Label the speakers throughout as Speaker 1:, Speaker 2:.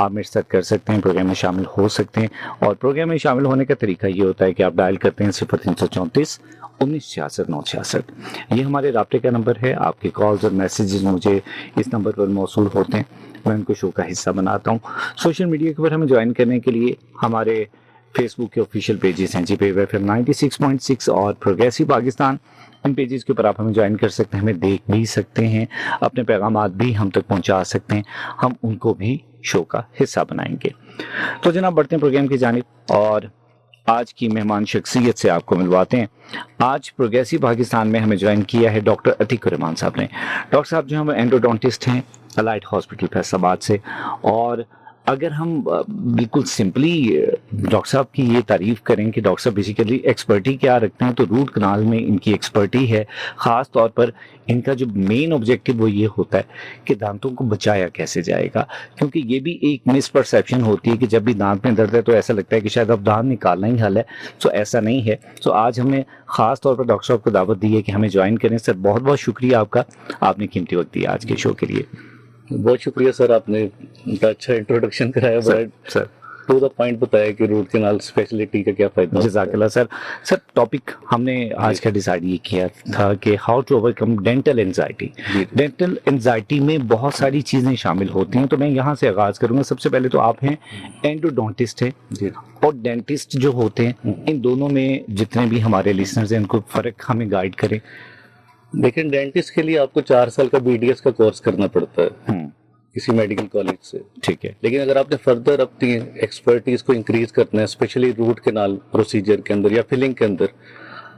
Speaker 1: आप मेरे साथ कर सकते हैं, प्रोग्राम में शामिल हो सकते हैं। और प्रोग्राम में शामिल होने का तरीका ये होता है कि आप डायल करते हैं 0334 1966 966। ये हमारे राब्ते का नंबर है। आपके कॉल्स और मैसेजेस मुझे इस नंबर पर मौसूल होते हैं, मैं उनको शो का हिस्सा बनाता हूँ। सोशल मीडिया के ऊपर हमें ज्वाइन करने के लिए हमारे फेसबुक के ऑफिशियल पेजेस हैं, जी पे FM 96.6 और प्रोग्रेसिव पाकिस्तान। इन पेजेस के ऊपर आप हमें ज्वाइन कर सकते हैं, हमें देख भी सकते हैं, अपने पैगामात भी हम तक पहुंचा सकते हैं, हम उनको भी शो का हिस्सा बनाएंगे। तो जनाब बढ़ते हैं प्रोग्राम की जानिब और आज की मेहमान शख्सियत से आपको मिलवाते हैं। आज प्रोग्रेसिव पाकिस्तान में हमें ज्वाइन किया है डॉक्टर अतीक रहमान साहब ने। डॉक्टर साहब जो हम एंडोडोंटिस्ट हैं अलाइट हॉस्पिटल फैसलाबाद से। और अगर हम बिल्कुल सिंपली डॉक्टर साहब की ये तारीफ करें कि डॉक्टर साहब बेसिकली एक्सपर्टी क्या रखते हैं, तो रूट कनाल में इनकी एक्सपर्टी है। ख़ास तौर पर इनका जो मेन ऑब्जेक्टिव वो ये होता है कि दांतों को बचाया कैसे जाएगा, क्योंकि ये भी एक मिसपरसेप्शन होती है कि जब भी दांत में दर्द है तो ऐसा लगता है कि शायद अब दांत निकालना ही हल है। तो ऐसा नहीं है। तो आज हमने ख़ास तौर पर डॉक्टर साहब को दावत दी है कि हमें ज्वाइन करें। सर बहुत बहुत शुक्रिया आपका, आपने कीमती वक्त दिया आज के शो के लिए।
Speaker 2: बहुत शुक्रिया सर, आपने उनका अच्छा इंट्रोडक्शन कराया,
Speaker 1: सर
Speaker 2: टू द पॉइंट बताया कि रूट कैनाल स्पेशलिटी का क्या फायदा।
Speaker 1: जज़ाकल्लाह सर। सर टॉपिक हमने आज का डिसाइड ये किया था कि how to overcome dental anxiety. Dental anxiety में बहुत सारी चीज़ें शामिल होती हैं, तो मैं यहाँ से आगाज़ करूँगा। सबसे पहले तो आप हैं एंडोडोंटिस्ट हैं और डेंटिस्ट जो होते हैं, इन दोनों में जितने भी हमारे लिसनर्स हैं उनको फ़र्क हमें गाइड करें।
Speaker 2: लेकिन डेंटिस्ट के लिए आपको 4 साल का BDS का कोर्स करना पड़ता है किसी मेडिकल कॉलेज से,
Speaker 1: ठीक है।
Speaker 2: लेकिन अगर आपने फर्दर अपनी एक्सपर्टीज को इंक्रीज करना है, स्पेशली रूट कैनाल प्रोसीजर के अंदर या फिलिंग के अंदर,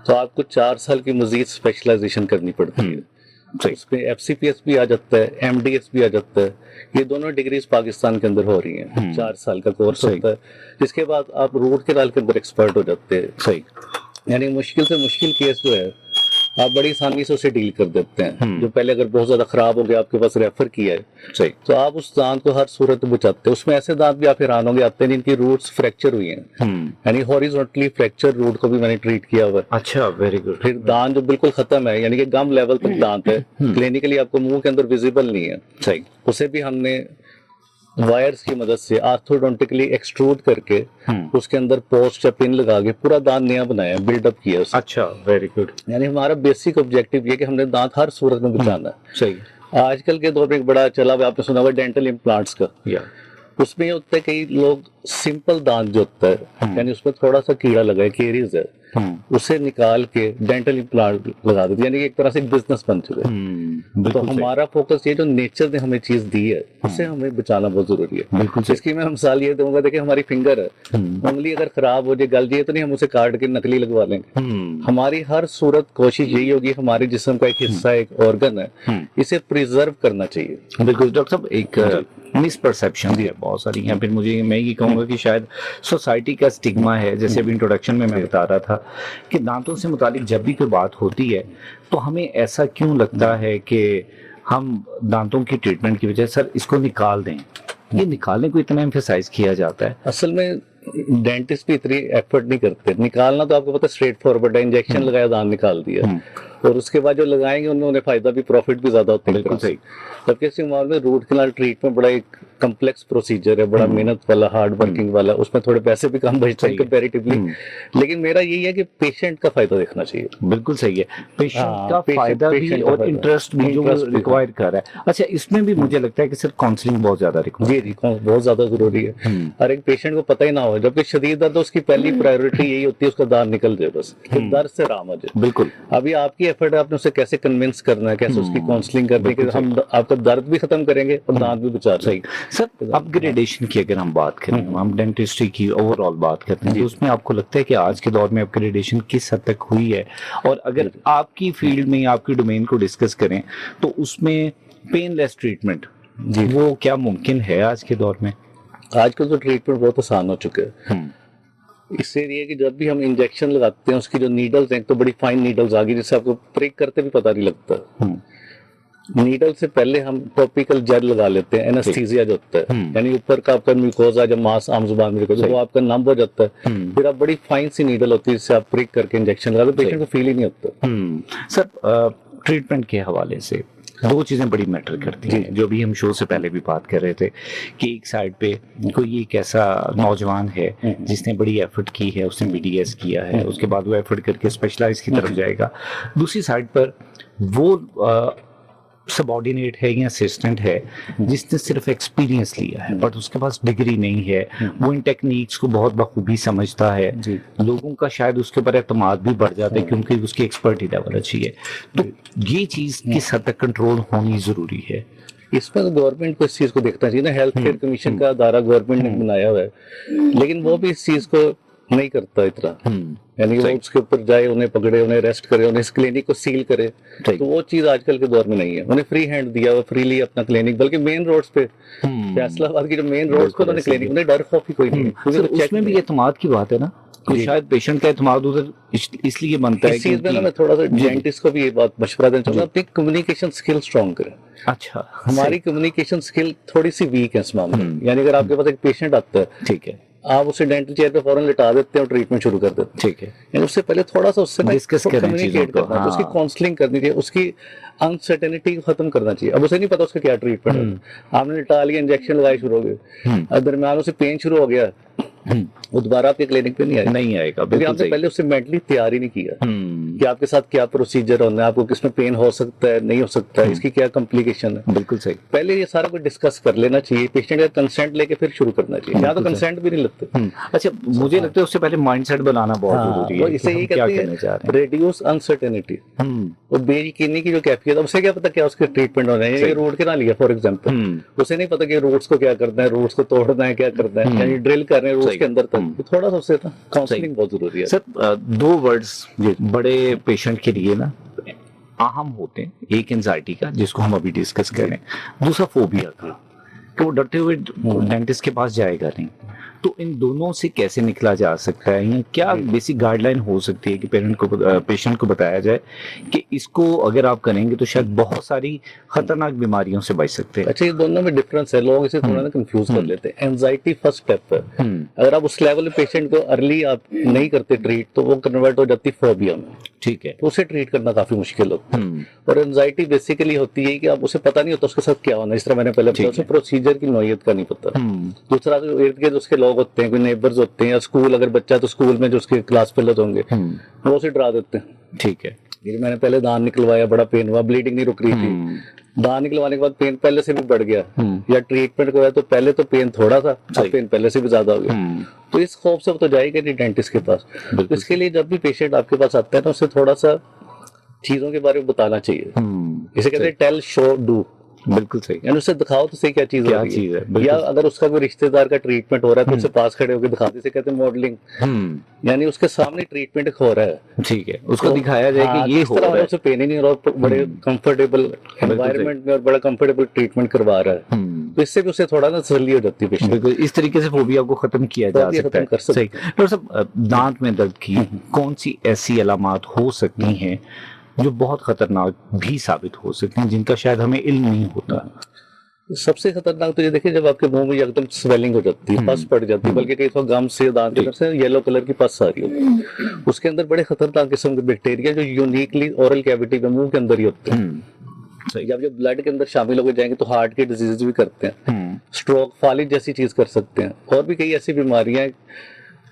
Speaker 2: तो आपको 4 साल की मजीद स्पेशलाइजेशन करनी पड़ती है। उसमें FCPS भी आ जाता है, MDS भी आ जाता है। ये दोनों डिग्रीज पाकिस्तान के अंदर हो रही हैं। 4 साल का कोर्स होता है, जिसके बाद आप रूट कैनाल के अंदर एक्सपर्ट हो जाते हैं।
Speaker 1: सही,
Speaker 2: यानी मुश्किल से मुश्किल केस जो है आप बड़ी आसानी से उसे डील कर देते हैं। जो पहले अगर बहुत ज्यादा खराब हो गया, आपके पास रेफर किया है,
Speaker 1: सही,
Speaker 2: तो आप उस दांत को हर सूरत में बचाते हैं। उसमें ऐसे दांत भी आप हैरान होंगे आते हैं जिनकी रूट्स फ्रैक्चर हुई हैं, यानी हॉरिजॉन्टली फ्रैक्चर रूट को भी मैंने ट्रीट किया हुआ है।
Speaker 1: अच्छा, वेरी गुड।
Speaker 2: फिर दांत जो बिल्कुल खत्म है, यानी कि गम लेवल तक दांत है, क्लिनिकली आपको मुंह के अंदर विजिबल नहीं है,
Speaker 1: सही,
Speaker 2: उसे भी हमने वायर्स की मदद से आर्थोडोंटिकली एक्सट्रूड करके उसके अंदर पोस्ट या पिन लगा के पूरा दांत नया बनाया, बिल्डअप किया उसे।
Speaker 1: अच्छा, वेरी गुड।
Speaker 2: यानी हमारा बेसिक ऑब्जेक्टिव ये कि हमने दांत हर सूरत में बचाना है।
Speaker 1: सही।
Speaker 2: आजकल के दौर में एक बड़ा चला हुआ, आपने सुना हुआ डेंटल इम्प्लांट्स का। उसमें ये होता है कई लोग सिंपल दांत जो होता है, यानी उसमें थोड़ा सा कीड़ा लगा है, केरीज है, उसे निकाल के डेंटल इम्प्लांट लगा देते, यानी एक तरह से बिजनेस बन चुका है। तो हमारा फोकस ये जो नेचर ने हमें चीज दी है उसे हमें बचाना बहुत जरूरी है।
Speaker 1: बिल्कुल।
Speaker 2: इसकी मैं मिसाल ये दूंगा, देखिए हमारी फिंगर है, उंगली अगर खराब हो जाए, गल जाए, तो नहीं हम उसे काट के नकली लगवा लेंगे। हमारी हर सूरत कोशिश यही होगी, हमारे जिस्म का एक हिस्सा, एक ऑर्गन है, इसे प्रिजर्व करना चाहिए।
Speaker 1: बिल्कुल डॉक्टर साहब, एक मिसपरसेप्शन है बहुत सारी हैं। फिर मुझे मैं ये कहूँगा कि शायद सोसाइटी का स्टिग्मा है। जैसे अभी इंट्रोडक्शन में मैं बता रहा था कि दांतों से मुतालिक जब भी कोई बात होती है तो हमें ऐसा क्यों लगता है कि हम दांतों की ट्रीटमेंट की वजह सर इसको निकाल दें, ये निकालने को इतना एम्फेसाइज किया जाता है।
Speaker 2: असल में डेंटिस्ट भी इतनी एफर्ट नहीं करते। निकालना तो आपको पता है स्ट्रेट फॉरवर्ड है, इंजेक्शन लगाया दांत निकाल दिया, और उसके बाद जो लगाएंगे उन्होंने फायदा भी, प्रॉफिट भी ज्यादा होता है।
Speaker 1: बिल्कुल सही।
Speaker 2: जबकि इस मामले में रूट कैनाल ट्रीटमेंट बड़ा एक कम्प्लेक्स प्रोसीजर है, बड़ा मेहनत वाला, हार्ड वर्किंग वाला, उसमें थोड़े पैसे भी कम बचते हैं कंपैरेटिवली। लेकिन मेरा यही है कि पेशेंट का फायदा देखना चाहिए।
Speaker 1: बिल्कुल सही है, पेशेंट का फायदा भी और इंटरेस्ट भी जो रिक्वायर कर रहा है। अच्छा, इसमें भी मुझे लगता है कि सर काउंसलिंग बहुत ज्यादा रिक्वायर।
Speaker 2: जी, बहुत ज्यादा जरूरी है। हर एक पेशेंट को पता ही ना हो, जबकि शदीद दर्द उसकी पहली प्रायोरिटी यही होती है उसका दांत निकल जाए, बस दर्द से आराम हो जाए।
Speaker 1: बिल्कुल।
Speaker 2: अभी आपकी एफर्ट है, आपने उसे कैसे कन्विंस करना है, कैसे उसकी काउंसलिंग करनी है कि हम आपका दर्द भी खत्म करेंगे और दांत भी बचा रहे हैं।
Speaker 1: सर अपग्रेडेशन की अगर हम बात करें, हम डेंटिस्ट्री की ओवरऑल बात करते हैं, तो उसमें आपको लगता है कि आज के दौर में अपग्रेडेशन किस हद तक हुई है? और अगर आपकी फील्ड में, आपकी डोमेन को डिस्कस करें, तो उसमें पेनलेस ट्रीटमेंट वो क्या मुमकिन है आज के दौर में?
Speaker 2: आजकल तो ट्रीटमेंट बहुत आसान हो चुके हैं। इससे ये कि जब भी हम इंजेक्शन लगाते हैं, उसकी जो नीडल्स हैं, तो बड़ी फाइन नीडल्स आ गई, जिससे आपको प्रिक करते भी पता नहीं लगता। नीडल से पहले हम टॉपिकल जेल लगा लेते हैं, एनेस्थीसिया जो होता है, यानी ऊपर का आपका म्यूकोजा, जब मांस आम जुबान में वो आपका नम हो जाता है, फिर आप बड़ी फाइन सी नीडल होती है जिससे आप प्रिक करके इंजेक्शन लगाते, पेशेंट को फील ही नहीं होता।
Speaker 1: सर ट्रीटमेंट के हवाले से दो चीजें बड़ी मैटर करती हैं, जो भी हम शो से पहले भी बात कर रहे थे कि एक साइड पे कोई एक ऐसा नौजवान है जिसने बड़ी एफर्ट की है, उसने बीडीएस किया है, उसके बाद वो एफर्ट करके स्पेशलाइज की तरफ जाएगा। दूसरी साइड पर वो सबऑर्डिनेट है या असिस्टेंट है जिसने सिर्फ एक्सपीरियंस लिया है बट उसके पास डिग्री नहीं है, वो इन टेक्निक्स को बहुत बखूबी समझता है, लोगों का शायद उसके ऊपर एतमाद भी बढ़ जाता है क्योंकि उसकी एक्सपर्टी लेवल अच्छी है। तो ये चीज किस हद तक कंट्रोल होनी जरूरी है?
Speaker 2: इसमें तो गवर्नमेंट को इस चीज को देखना चाहिए ना। हेल्थ केयर कमीशन का दायरा गवर्नमेंट ने बनाया हुआ है, लेकिन वो भी इस चीज को नहीं करता इतना। यानी वो उसके ऊपर जाए, उन्हें पकड़े, उन्हें अरेस्ट करे, उन्हें इस क्लिनिक को सील करे, तो वो चीज आजकल के दौर में नहीं है। उन्हें फ्री हैंड दिया, वो फ्रीली अपना क्लिनिक, बल्कि मेन रोड्स पे, फैसलाबाद की जो मेन रोड्स पे उन्होंने क्लिनिक, उन्हें डर खौफ ही कोई नहीं है।
Speaker 1: उसमें भी एतमाद की बात है ना, तो शायद पेशेंट का एतमाद उधर इसलिए बनता है।
Speaker 2: इस चीज में ना मैं थोड़ा सा डेंटिस्ट को भी ये बात मशवरा देना चाहूंगा, अपनी कम्युनिकेशन स्किल स्ट्रॉन्ग करें।
Speaker 1: अच्छा,
Speaker 2: हमारी कम्युनिकेशन स्किल थोड़ी सी वीक है इस मामले में। यानी अगर आपके पास एक पेशेंट आता है,
Speaker 1: ठीक है,
Speaker 2: आप उसे डेंटल चेयर पे फौरन लिटा देते हैं और ट्रीटमेंट शुरू कर देते हैं,
Speaker 1: ठीक है,
Speaker 2: यानी उससे पहले थोड़ा सा उससे
Speaker 1: डिस्कस
Speaker 2: कम्युनिकेट करना चाहिए, उसकी काउंसलिंग करनी चाहिए, उसकी अनसर्टेनिटी को खत्म करना चाहिए। अब उसे नहीं पता उसका क्या ट्रीटमेंट है, आपने लिटा लिया, इंजेक्शन लगाए शुरू हो गए, और दरम्यान उसे पेन शुरू हो गया, वो दोबारा आपके क्लिनिक पे नहीं आएगा, क्योंकि आपने पहले उससे मेंटली तैयार ही नहीं किया कि आपके साथ क्या प्रोसीजर होना है, आपको किसमें पेन हो सकता है, नहीं हो सकता है, इसकी क्या कॉम्प्लिकेशन है।
Speaker 1: बिल्कुल सही,
Speaker 2: पहले ये सारा कुछ डिस्कस कर लेना चाहिए, पेशेंट का कंसेंट लेके फिर शुरू करना चाहिए। यहाँ तो कंसेंट भी नहीं लगता।
Speaker 1: अच्छा, मुझे लगता है उससे पहले माइंडसेट बनाना बहुत जरूरी है।
Speaker 2: इसे ये कहते हैं रिड्यूस अनसर्टेनिटी, वो बेयकीनी की जो कैफियत है, उसे क्या पता क्या उसके ट्रीटमेंट होना है। ये रोड के ना लिया फॉर एग्जांपल, उसे नहीं पता कि रोड्स को क्या करना है, रोड्स को तोड़ना है, क्या करना है, यानी ड्रिल कर रहे हैं रोड्स के अंदर तक, तो थोड़ा सा उससे काउंसलिंग बहुत जरूरी है।
Speaker 1: सर, दो वर्ड्स बड़े पेशेंट के लिए ना अहम होते हैं, एक एंजाइटी का जिसको हम अभी डिस्कस कर रहे हैं, दूसरा फोबिया का कि वो डरते हुए डेंटिस्ट के पास जाएगा नहीं। तो इन दोनों से कैसे निकला जा सकता है, या क्या बेसिक गाइडलाइन हो सकती है कि पेशेंट को बताया जाए कि इसको अगर आप करेंगे तो शायद बहुत सारी खतरनाक बीमारियों से बच सकते हैं?
Speaker 2: अच्छा, ये दोनों में डिफरेंस है, लोग इसे थोड़ा ना कंफ्यूज कर लेते हैं। एंजाइटी फर्स्ट स्टेप है, अगर आप उस लेवल पे पेशेंट को अर्ली आप नहीं करते ट्रीट, तो वो कन्वर्ट हो जाती है फोबिया में, ठीक है, तो उसे ट्रीट करना काफी मुश्किल होता है। और एंजाइटी बेसिकली होती है कि आप उसे पता नहीं होता उसके साथ क्या होना, इस तरह मैंने पहले बताया, उसे प्रोसीजर की नौयत का नहीं पता। दूसरा, जो इर्द गिर्द उसके लोग होते हैं, कोई नेबर्स होते हैं, या स्कूल अगर बच्चा तो स्कूल में जो उसके क्लास फेलोज होंगे वो उसे डरा देते हैं, ठीक है। मैंने पहले दांत निकलवाया, बड़ा पेन हुआ, ब्लीडिंग नहीं रुक रही थी, दांत निकलवाने के बाद पेन पहले से भी बढ़ गया, या ट्रीटमेंट को तो पहले तो पेन थोड़ा था, अब पेन पहले से भी ज्यादा हो गया, तो इस खौफ से वो तो जाएगा नहीं डेंटिस्ट के पास। तो इसके लिए जब भी पेशेंट आपके पास आता है ना, उसे थोड़ा सा चीजों के बारे में बताना चाहिए। इसे कहते हैं टेल शो डू।
Speaker 1: बिल्कुल सही,
Speaker 2: यानी उससे दिखाओ तो सही क्या चीज है। या अगर उसका कोई रिश्तेदार का ट्रीटमेंट हो रहा है तो उससे पास खड़े होकर दिखा, जिसे कहते हैं मॉडलिंग, यानी उसके सामने ट्रीटमेंट हो रहा है, ठीक है, उसको तो दिखाया जाए कि ये हो रहा है, उसे पेन ही नहीं हो रहा, बड़े कंफर्टेबल एनवायरनमेंट में और बड़ा कंफर्टेबल ट्रीटमेंट करवा रहा है, तो इससे भी उसे थोड़ा ना तसल्ली हो जाती है पेशेंट।
Speaker 1: इस तरीके से फोबिया को खत्म किया जा सकता है। सही। डॉक्टर साहब, दांत में दर्द की कौन सी ऐसी अलामात हो सकती हैं जो बहुत खतरनाक भी साबित हो सकते हैं, जिनका शायद हमें इल्म नहीं होता?
Speaker 2: सबसे खतरनाक तो ये देखिए, जब आपके मुंह में एकदम स्वेलिंग हो जाती है, पस पड़ जाती है, बल्कि कई तो गम से दांत के से येलो कलर की पस आ रही होती है, उसके अंदर बड़े खतरनाक किस्म के बैक्टीरिया जो यूनिकली ओरल कैविटी में, मुंह के अंदर ही होते हैं। जब ब्लड के अंदर शामिल होकर जाएंगे तो हार्ट की डिजीज भी करते हैं, स्ट्रोक, फालिज जैसी चीज कर सकते हैं, और भी कई ऐसी बीमारियां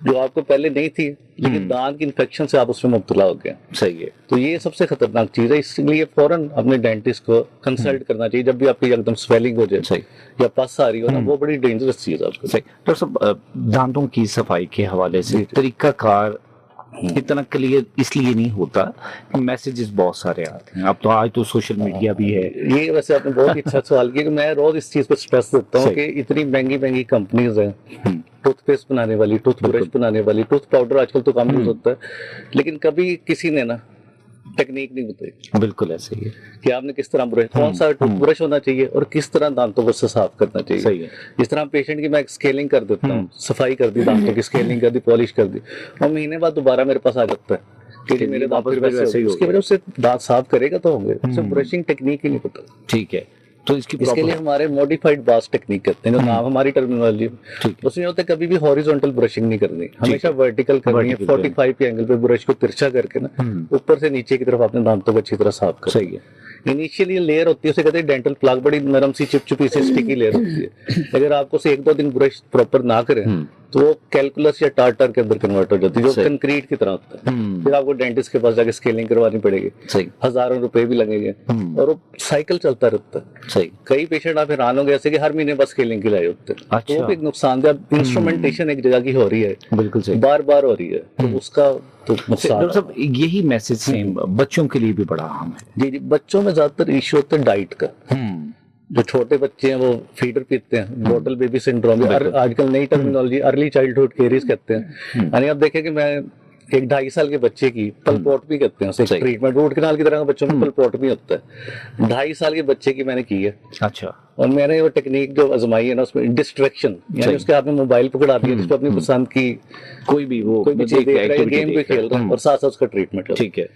Speaker 2: जो आपको पहले नहीं थी, लेकिन दांत की इन्फेक्शन से आप उसमें मुब्तला हो गए। सही है, तो ये सबसे खतरनाक चीज है, इसलिए फौरन अपने डेंटिस्ट को कंसल्ट करना चाहिए जब भी आपकी एकदम स्वेलिंग हो जाए, सही, या पस आ रही हो ना, वो बड़ी डेंजरस चीज है आपको।
Speaker 1: सही। डॉक्टर साहब, दांतों की सफाई के हवाले से तरीकाकार इतना क्लियर इसलिए नहीं होता कि मैसेजेस बहुत सारे आते हैं, अब तो आज तो सोशल मीडिया भी है।
Speaker 2: ये वैसे आपने बहुत ही अच्छा सवाल किया, कि मैं रोज इस चीज पर स्ट्रेस देता हूँ कि इतनी महंगी महंगी कंपनीज हैं, टूथपेस्ट बनाने वाली, टूथब्रश बनाने वाली, टूथ पाउडर आजकल तो कम यूज होता है, लेकिन कभी किसी ने ना टेक्निक नहीं बताई।
Speaker 1: बिल्कुल ऐसे ही है
Speaker 2: कि आपने किस तरह ब्रश, कौन सा टूथब्रश होना चाहिए और किस तरह दांतों को साफ करना चाहिए। सही है। इस तरह पेशेंट की मैं स्केलिंग कर देता हूँ, सफाई कर दी दांतों की, स्केलिंग कर दी, पॉलिश कर दी, और महीने बाद दोबारा मेरे पास आ जाता है कि मेरे दांत वैसे ही, उसकी वजह से दांत साफ करेगा तो होंगे, उसे ब्रशिंग टेक्निक ही नहीं पता। ठीक है, तो इसके लिए हमारे मॉडिफाइड बास टेक्निक करते हैं, जो नाम हमारी टर्मिनोलॉजी, उसमें होता है कभी भी हॉरिजॉन्टल ब्रशिंग नहीं करनी, हमेशा वर्टिकल करनी है, 45 के एंगल पे ब्रश को तिरछा करके ना ऊपर से नीचे की तरफ अपने दांतों को अच्छी तरह साफ करना। सही है। इनिशियली लेयर होती है, उसे कहते हैं डेंटल प्लाक, बड़ी नरम सी चिपचिपी सी स्टिकी लेयर होती है। अगर आपको से 1-2 दिन ब्रश प्रॉपर ना करें तो वो कैलकुलस या टार्टर के अंदर कन्वर्ट हो जाती है, जो कंक्रीट की तरह होता है। फिर आपको डेंटिस्ट के पास जाके स्केलिंग करवानी पड़ेगी, हजारों रुपए भी लगेंगे, और वो साइकिल चलता रहता है।
Speaker 1: सही।
Speaker 2: कई पेशेंट आप हैरान हो गए ऐसे कि हर महीने बस स्केलिंग के लाए होते हैं।
Speaker 1: अच्छा।
Speaker 2: तो वो भी एक नुकसानदेह, इंस्ट्रूमेंटेशन एक जगह की हो रही है,
Speaker 1: बिल्कुल सही,
Speaker 2: बार बार हो रही है, तो उसका तो नुकसान।
Speaker 1: डॉक्टर साहब यही मैसेज सेम बच्चों के लिए भी बड़ा अहम है।
Speaker 2: जी जी, बच्चों में ज्यादातर इश्यू होता है डाइट का। जो छोटे बच्चे हैं वो फीडर पीते हैं, बॉटल बेबी सिंड्रोम, आजकल नई टर्मिनोलॉजी अर्ली चाइल्डहुड केरीज कहते हैं। यानी आप देखें कि मैं एक 2.5 साल के बच्चे की पल्पोटमी कहते हैं उसे, ट्रीटमेंट रूट कैनाल की तरह का बच्चों में पल्पोटमी होता है। 2.5 साल के बच्चे की मैंने की है।
Speaker 1: अच्छा।
Speaker 2: और मैंने वो टेक्निक जो आजमाई है ना, उसमें डिस्ट्रैक्शन, यानी उसके हाथ में मोबाइल पकड़ा दिया जिसको अपनी पसंद की
Speaker 1: कोई भी
Speaker 2: चीज देख रहा है, गेम भी खेल रहा है, और साथ साथ उसका ट्रीटमेंट।
Speaker 1: ठीक है।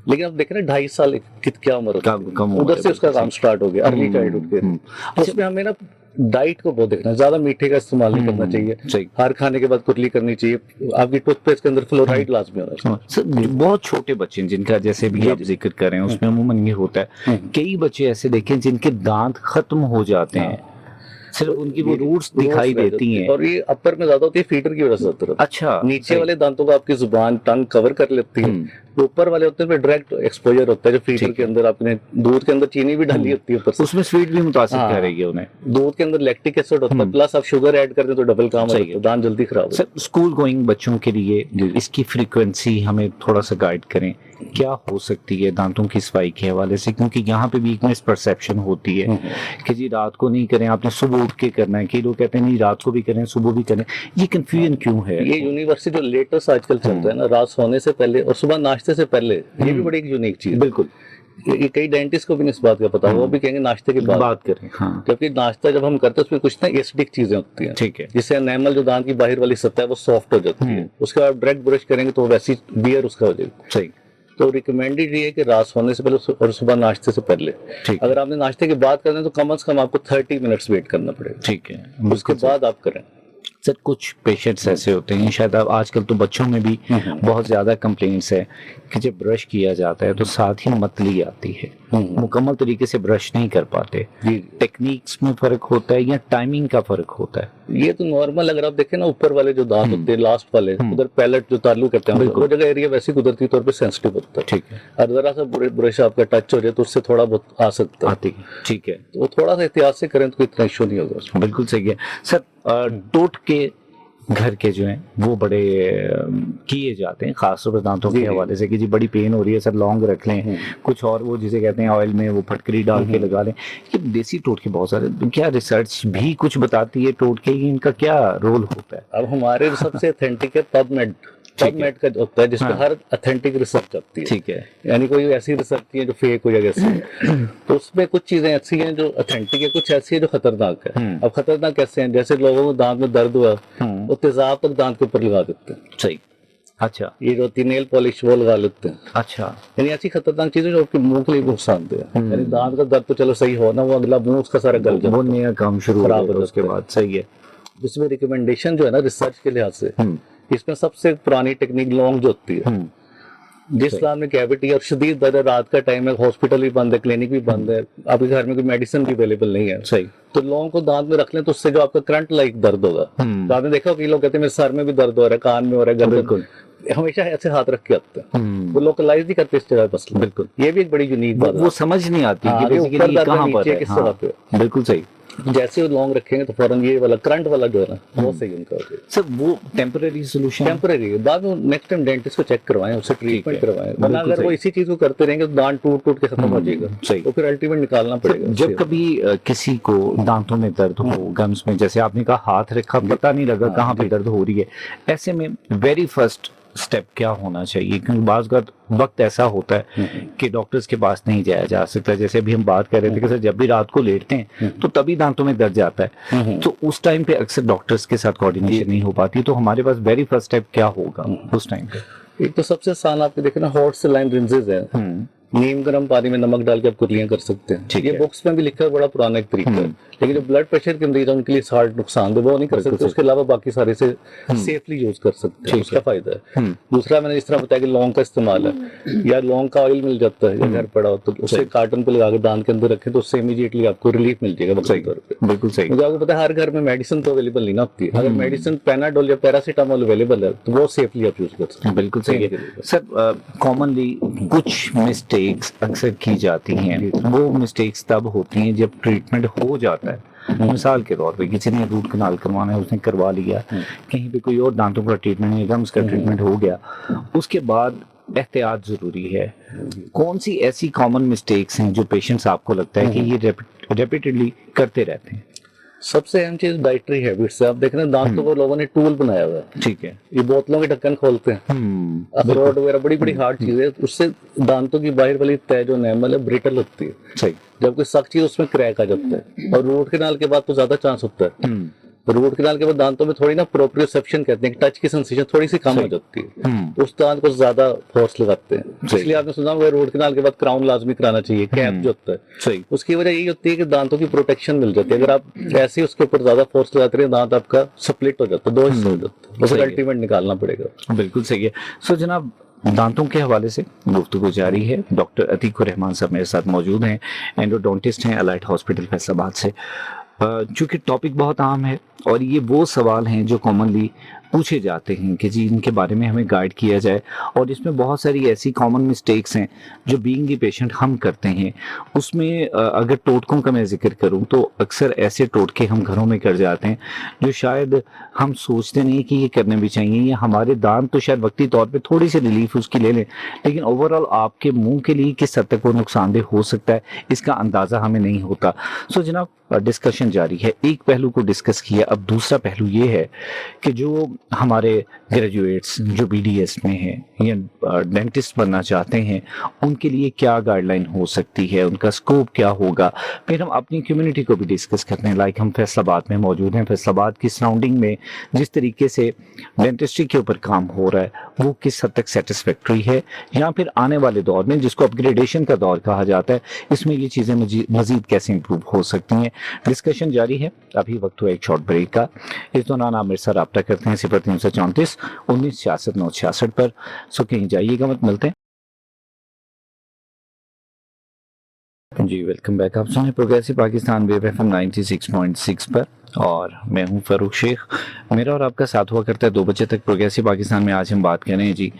Speaker 2: लेकिन अब देखें ना 2.5 साल क्या उम्र होती है, उधर से उसका काम स्टार्ट हो गया, अर्ली चाइल्डहुड के। उसमें हमें ना डाइट को बहुत देखना है, ज्यादा मीठे का इस्तेमाल नहीं करना चाहिए, हर खाने के बाद कुरली करनी चाहिए, आपकी टूथपेस्ट के अंदर फ्लोराइड लाजमी होना चाहिए।
Speaker 1: सर बहुत छोटे बच्चे जिनका जैसे भी आप जिक्र कर रहे हैं उसमें अमूमन ये होता है, कई बच्चे ऐसे देखें जिनके दांत खत्म हो जाते हैं, सिर्फ उनकी वो रूट्स दिखाई देती हैं,
Speaker 2: और ये अपर में ज्यादा होती है फीडर की वजह से।
Speaker 1: अच्छा।
Speaker 2: नीचे वाले दांतों को आपकी जुबान टंग कवर कर लेती है, ऊपर वाले होते हैं डायरेक्ट एक्सपोजर होता है, जो फीडर के अंदर आपने दूध के अंदर चीनी भी डाली होती है ऊपर से,
Speaker 1: उसमें स्वीट भी मुतासिर कर रही है उन्हें।
Speaker 2: दूध के अंदर लैक्टिक एसिड होता है, प्लस आप शुगर ऐड कर दें तो डबल काम होता है, दांत जल्दी खराब होता है।
Speaker 1: सर स्कूल गोइंग बच्चों के लिए इसकी फ्रीक्वेंसी हमें थोड़ा सा गाइड करें, क्या हो सकती है दांतों की सफाई के हवाले से, क्योंकि यहाँ पे भी परसेप्शन होती है कि जी रात को नहीं करें, आपने सुबह उठ के करना है, कि लोग कहते हैं नहीं रात को भी करें सुबह भी करें, ये कंफ्यूजन क्यों है?
Speaker 2: ये यूनिवर्सिटी जो लेटेस्ट आजकल चल रहा है ना, रात सोने से पहले और सुबह नाश्ते से पहले, ये भी बड़ी एक यूनिक चीज है।
Speaker 1: बिल्कुल,
Speaker 2: ये कई डेंटिस्ट को भी इस बात का पता है, वो भी कहेंगे नाश्ते के बाद
Speaker 1: बात करें। हाँ।
Speaker 2: क्योंकि नाश्ता जब हम करते हैं उसमें कुछ ना एसिडिक चीजें होती हैं,
Speaker 1: ठीक है,
Speaker 2: जिससे एनामल जो दांत की बाहर वाली सतह है वो सॉफ्ट हो जाती है, उसके बाद डायरेक्ट ब्रश करेंगे तो वैसी बियर उसका हो जाएगी।
Speaker 1: सही।
Speaker 2: तो रिकमेंडेड ये है कि रात सोने से पहले और सुबह नाश्ते से पहले, अगर आपने नाश्ते के बाद करना है तो कम से कम आपको 30 मिनट्स वेट करना पड़ेगा।
Speaker 1: ठीक है,
Speaker 2: उसके बाद आप करें।
Speaker 1: सर कुछ पेशेंट्स ऐसे होते हैं, शायद अब आजकल तो बच्चों में भी बहुत ज्यादा कंप्लेंट्स है कि जब ब्रश किया जाता है तो साथ ही मतली आती है, मुकम्मल तरीके से ब्रश नहीं कर पाते। टेक्निक्स में फर्क होता है या टाइमिंग का फर्क होता है?
Speaker 2: ये तो नॉर्मल, अगर आप देखें ना ऊपर वाले जो दांत होते हैं लास्ट वाले, उधर पैलेट जो ताल्लुक करते हैं, वो जगह एरिया वैसे कुदरती तौर पे सेंसिटिव होता है।
Speaker 1: ठीक है।
Speaker 2: और जरा सा ब्रश आपका टच हो जाए तो उससे थोड़ा बहुत आ सकता है।
Speaker 1: ठीक है,
Speaker 2: तो वो थोड़ा सा एहतियात से करें तो इतना इशू नहीं होगा।
Speaker 1: बिल्कुल सही है सर। टोट के घर के जो हैं वो बड़े किए जाते हैं खासतौर पर दांतों के हवाले से कि जी बड़ी पेन हो रही है सर लौंग रख लें, कुछ और वो जिसे कहते हैं ऑयल में वो फटकरी डाल के लगा लें। ये देसी टोटके बहुत सारे, क्या रिसर्च भी कुछ बताती है टोटके की, इनका क्या रोल होता है?
Speaker 2: अब हमारे सबसे ऑथेंटिक है पबमेड का होता है, जिसमें हर ऑथेंटिक रिसर्च आती है।
Speaker 1: ठीक है,
Speaker 2: यानी कोई ऐसी रिसर्च नहीं है जो फेक हो या कैसे। तो उसमें कुछ चीजें ऐसी हैं जो ऑथेंटिक है, कुछ ऐसी है जो खतरनाक है। अब खतरनाक कैसे हैं, जैसे लोगों को दांत में दर्द हुआ वो तेजाब तक दांत के ऊपर लगा देते हैं।
Speaker 1: सही। अच्छा।
Speaker 2: ये जो नेल पॉलिश वो लगा लेते हैं।
Speaker 1: अच्छा।
Speaker 2: यानी ऐसी खतरनाक चीजें जो आपके मुंह के लिए नुकसानदेह है। यानी दांत का दर्द तो चलो सही हो ना, वो अगला मुंह उसका सारा गल जाता है,
Speaker 1: वो नया काम शुरू हो जाता है उसके बाद। सही है।
Speaker 2: इसमें रिकमेंडेशन जो है ना रिसर्च के लिहाज से, इसमें सबसे पुरानी टेक्निक लॉन्ग जो होती है, जिस दांत में कैविटी और शदीद दर्द है, रात का टाइम है, हॉस्पिटल भी बंद है, क्लिनिक भी बंद है, आपके घर में कोई मेडिसिन भी अवेलेबल नहीं है,
Speaker 1: सही, तो
Speaker 2: लौंग को दांत में रख लें तो उससे जो आपका करंट लाइक दर्द होगा। तो आपने देखा कि लोग कहते हैं मेरे सर में भी दर्द हो रहा है, कान में हो रहा है, गर्दन, हमेशा ऐसे हाथ रख के आते हैं, वो लोकलाइज नहीं करते इस जगह पर। बिल्कुल, ये भी एक बड़ी यूनिक बात है, वो
Speaker 1: समझ नहीं आती कि बेसिकली कहां पर है, किस जगह पे। बिल्कुल सही।
Speaker 2: जैसे वो लॉन्ग रखेंगे तो फौरन ये वाला करंट वाला जो है ना वो सही उनका हो जाएगा।
Speaker 1: सर वो टेम्परेरी सोल्यूशन,
Speaker 2: टेम्परेरी है, बाद में नेक्स्ट टाइम डेंटिस्ट को चेक करवाएं, उससे ट्रीटमेंट करवाएं, वरना अगर वो इसी चीज को करते रहेंगे तो दांत टूट टूट के खत्म हो जाएगा, तो फिर अल्टीमेट निकालना पड़ेगा।
Speaker 1: जब कभी किसी को दांतों में दर्द हो, गम्स में, जैसे आपने कहा हाथ रखा पता नहीं लगा कहाँ पे दर्द हो रही है, ऐसे में वेरी फर्स्ट स्टेप क्या होना चाहिए? क्योंकि बाज़ वक्त ऐसा होता है कि डॉक्टर्स के पास नहीं जाया जा सकता। जैसे अभी हम बात कर रहे थे कि सर जब भी रात को लेटते हैं तो तभी दांतों में दर्द जाता है, तो उस टाइम पे अक्सर डॉक्टर्स के साथ कोऑर्डिनेशन नहीं हो पाती, तो हमारे पास वेरी फर्स्ट स्टेप क्या होगा उस टाइम पे?
Speaker 2: एक तो सबसे आसान आपके देखे ना हॉट सेलाइन रिंसेस है, नीम गर्म पानी में नमक डाल के आप कुर्लियां कर सकते हैं। ये बुक्स में भी लिखा है, बड़ा पुराना एक तरीका है, लेकिन जो ब्लड प्रेशर के मरीज हैं उनके लिए साल्ट नुकसानदेह वो नहीं कर सकते, उसके अलावा बाकी सारे से सेफली यूज कर सकते हैं, उसका फायदा है। दूसरा मैंने इस तरह बताया कि लौंग का इस्तेमाल है, या लौंग का ऑयल मिल जाता है या घर पड़ा हो तो उसे कार्टन पे लगा के दांत के अंदर रखें तो उससे इमीडिएटली आपको रिलीफ मिल जाएगा वक्त तौर पे।
Speaker 1: बिल्कुल सही।
Speaker 2: मुझे आपको पता है हर घर में मेडिसिन तो अवेलेबल नहीं ना होती है, अगर मेडिसिन पैनाडोल या पैरासीटामोल अवेलेबल है तो वो सेफली आप यूज कर सकते हैं।
Speaker 1: बिल्कुल सही है सर। कॉमनली कुछ मिस्टेक्स अक्सर की जाती हैं, वो मिस्टेक्स तब होती हैं जब ट्रीटमेंट हो जाता है। मिसाल के तौर पे किसी ने रूट कनाल करवाना है, उसने करवा लिया, कहीं पे कोई और दांतों का ट्रीटमेंट नहीं, गम्स का ट्रीटमेंट हो गया, उसके बाद एहतियात जरूरी है। कौन सी ऐसी कॉमन मिस्टेक्स हैं जो पेशेंट्स आपको लगता है कि ये रेपिटेडली करते रहते हैं?
Speaker 2: सबसे अहम चीज डाइटरी हैबिट्स है। आप देख रहे हैं दांतों को लोगों ने टूल बनाया हुआ है,
Speaker 1: ठीक है,
Speaker 2: ये बोतलों के ढक्कन खोलते हैं, अखरोट वगैरह बड़ी बड़ी हार्ड चीजें, उससे दांतों की बाहर वाली तय जो एनामल है ब्रिटल होती है।
Speaker 1: सही।
Speaker 2: जब कोई सख्त चीज उसमें क्रैक आ जाता है, और रूट कैनाल के बाद तो ज्यादा चांस होता है। रूट कैनाल के बाद दांतों में थोड़ी ना प्रोप्रियोसेप्शन कहते हैं, टच की सेंसेशन थोड़ी सी कम हो जाती है, उस दांत को ज्यादा फोर्स लगाते हैं। इसलिए आपने सुना होगा रूट कैनाल के बाद क्राउन लाजमी कराना चाहिए, कैप जो होता है।
Speaker 1: सही।
Speaker 2: उसकी वजह यही होती है कि दांतों की प्रोटेक्शन मिल जाती है। अगर आप ऐसे उसके ऊपर ज्यादा फोर्स लगाते रहे दांत आपका स्प्लिट हो जाता है, दो हिस्से हो जाते हैं, उसे अल्टीमेट निकालना पड़ेगा।
Speaker 1: बिल्कुल सही है। सो जनाब, दांतों के हवाले से गुफ्तगू जारी है। डॉक्टर अतीकुर रहमान साहब मेरे साथ मौजूद हैं, एंडोडोंटिस्ट हैं अलाइट हॉस्पिटल फैसलाबाद से। चूंकि टॉपिक बहुत आम है और ये वो सवाल हैं जो कॉमनली पूछे जाते हैं कि जी इनके बारे में हमें गाइड किया जाए, और इसमें बहुत सारी ऐसी कॉमन मिस्टेक्स हैं जो बीइंग ए पेशेंट हम करते हैं। उसमें अगर टोटकों का मैं जिक्र करूं तो अक्सर ऐसे टोटके हम घरों में कर जाते हैं जो शायद हम सोचते नहीं कि ये करने भी चाहिए, या हमारे दांत तो शायद वक्ती तौर पे थोड़ी सी रिलीफ उसकी ले लें, लेकिन ओवरऑल आपके मुंह के लिए किस हद तक वो नुकसानदेह हो सकता है इसका अंदाजा हमें नहीं होता। सो जनाब, डिस्कशन जारी है। एक पहलू को डिस्कस किया, अब दूसरा पहलू ये है कि जो हमारे ग्रेजुएट्स जो बीडीएस में हैं या डेंटिस्ट बनना चाहते हैं उनके लिए क्या गाइडलाइन हो सकती है, उनका स्कोप क्या होगा। फिर हम अपनी कम्युनिटी को भी डिस्कस करते हैं, लाइक हम फैसलाबाद में मौजूद हैं, फैसलाबाद की सराउंडिंग में जिस तरीके से डेंटिस्ट्री के ऊपर काम हो रहा है वो किस हद तक सेटिस्फैक्ट्री है, या फिर आने वाले दौर में जिसको अपग्रेडेशन का दौर कहा जाता है इसमें ये चीज़ें मजीद कैसे इंप्रूव हो सकती हैं। डिस्कशन जारी है। अभी वक्त हुआ एक शॉर्ट ब्रेक का। इस दौरान आप मेरे साथ रब्ता करते हैं 0334 1966 966 पर। सो कहीं जाइएगा मत, मिलते हैं जी। Welcome back. आप सुने प्रोग्रेसिव पाकिस्तान वेव एफएम 96.6 पर और मैं हूं फारूक शेख। मेरा और आपका साथ हुआ करता है 2 बजे तक प्रोग्रेसिव पाकिस्तान में। आज हम बात कर रहे हैं जी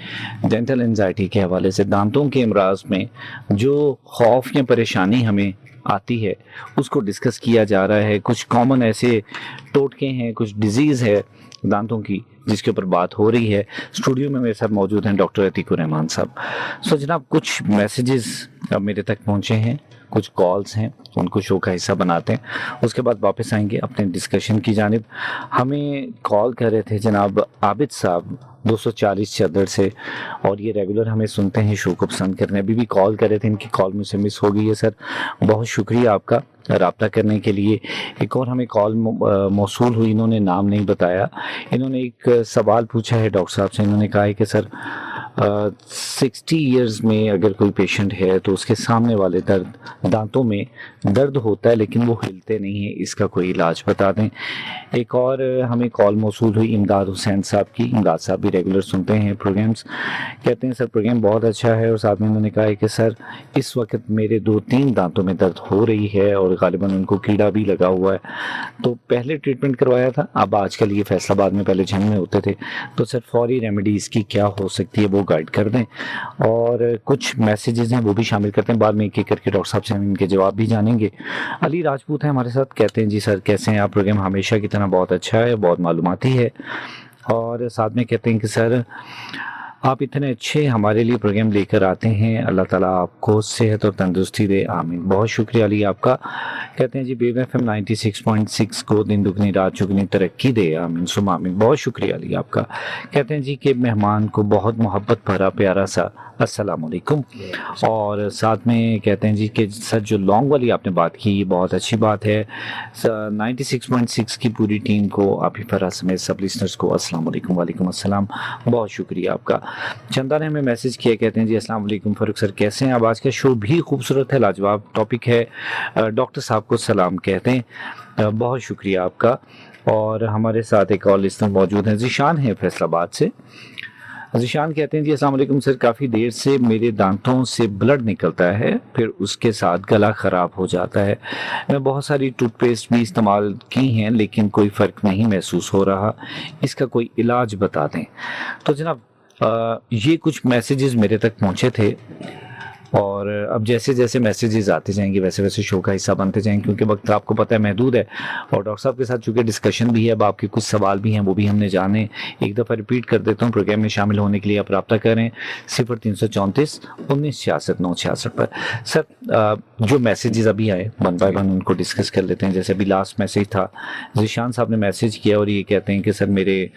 Speaker 1: डेंटल एंजाइटी के हवाले से। दांतों के अमराज में जो खौफ या परेशानी हमें आती है उसको डिस्कस किया जा रहा है। कुछ कॉमन ऐसे टोटके हैं, कुछ डिजीज़ है दांतों की जिसके ऊपर बात हो रही है। स्टूडियो में मेरे साथ मौजूद हैं डॉक्टर अतीकुर रहमान साहब। सो जनाब, कुछ मैसेजेस अब मेरे तक पहुंचे हैं, कुछ कॉल्स हैं, उनको शो का हिस्सा बनाते हैं, उसके बाद वापस आएंगे अपने डिस्कशन की जानिब। हमें कॉल कर रहे थे जनाब आबिद साहब 240 चदर से, और ये रेगुलर हमें सुनते हैं, शो को पसंद करने। अभी भी कॉल कर रहे थे, इनकी कॉल मुझसे मिस हो गई है सर, बहुत शुक्रिया आपका रब्ता करने के लिए। एक और हमें कॉल मौसूल हुई, इन्होंने नाम नहीं बताया। इन्होंने एक सवाल पूछा है डॉक्टर साहब से। इन्होंने कहा है कि सर 60 इयर्स में अगर कोई पेशेंट है तो उसके सामने वाले दांतों में दर्द होता है लेकिन वो हिलते नहीं है, इसका कोई इलाज बता दें। एक और हमें कॉल मौसूल हुई इमदाद हुसैन साहब की। इमदाद साहब भी रेगुलर सुनते हैं प्रोग्राम्स, कहते हैं सर प्रोग्राम बहुत अच्छा है, और साथ में उन्होंने कहा है कि सर इस वक्त मेरे 2-3 दांतों में दर्द हो रही है और गालिबन उनको कीड़ा भी लगा हुआ है। तो पहले ट्रीटमेंट करवाया था, अब आजकल ये फैसलाबाद में पहले झंग में होते थे, तो सर फौरी रेमेडीज़ की क्या हो सकती है वो गाइड कर दें। और कुछ मैसेजेस हैं वो भी शामिल करते हैं, बाद में एक एक करके डॉक्टर साहब से हम इनके जवाब भी जानेंगे। अली राजपूत हैं हमारे साथ, कहते हैं जी सर कैसे हैं आप, प्रोग्राम हमेशा की तरह बहुत अच्छा है, बहुत मालूमाती है। और साथ में कहते हैं कि सर आप इतने अच्छे हमारे लिए प्रोग्राम लेकर आते हैं, अल्लाह ताला आपको सेहत और तंदुरुस्ती दे, आमीन। बहुत शुक्रिया अली आपका। कहते हैं जी वेव एफएम 96.6 को दिन दुगनी रात चुगनी तरक्की दे, आमीन सुम आमीन। बहुत शुक्रिया अली आपका। कहते हैं जी कि मेहमान को बहुत मोहब्बत भरा प्यारा सा अस्सलाम वालेकुम। और साथ में कहते हैं जी कि सर जो लॉन्ग वाली आपने बात की बहुत अच्छी बात है। 96.6 की पूरी टीम को, आप ही फरा समेत सब लिसनर्स को अस्सलाम वालेकुम। वालेकुम अस्सलाम, बहुत शुक्रिया आपका। चंदा ने हमें मैसेज किया, कहते हैं जी अस्सलाम वालेकुम फारूक सर, कैसे हैं आप? आज का शो भी खूबसूरत है, लाजवाब टॉपिक है। डॉक्टर साहब को सलाम कहते हैं। बहुत शुक्रिया आपका। और हमारे साथ एक और लिस्टर मौजूद हैं, ज़ीशान है फैसलाबाद से। ज़ीशान कहते हैं जी अस्सलाम वालेकुम सर, काफ़ी देर से मेरे दांतों से ब्लड निकलता है, फिर उसके साथ गला ख़राब हो जाता है। मैं बहुत सारी टूथपेस्ट भी इस्तेमाल की हैं लेकिन कोई फ़र्क नहीं महसूस हो रहा, इसका कोई इलाज बता दें। तो जनाब ये कुछ मैसेजेस मेरे तक पहुँचे थे और अब जैसे जैसे मैसेजेस आते जाएंगे वैसे वैसे शो का हिस्सा बनते जाएंगे, क्योंकि वक्त आपको पता है महदूद है। और डॉक्टर साहब के साथ चूंकि डिस्कशन भी है, अब आपके कुछ सवाल भी हैं वो भी हमने जाने। एक दफ़ा रिपीट कर देता हूँ, प्रोग्राम में शामिल होने के लिए आप रब्ता करें 0334 1966 966 पर। सर जो मैसेजेस अभी आए वन बाय वन उनको डिस्कस कर लेते हैं। जैसे अभी लास्ट मैसेज था, ज़ीशान साहब ने मैसेज किया और ये कहते हैं कि सर मेरे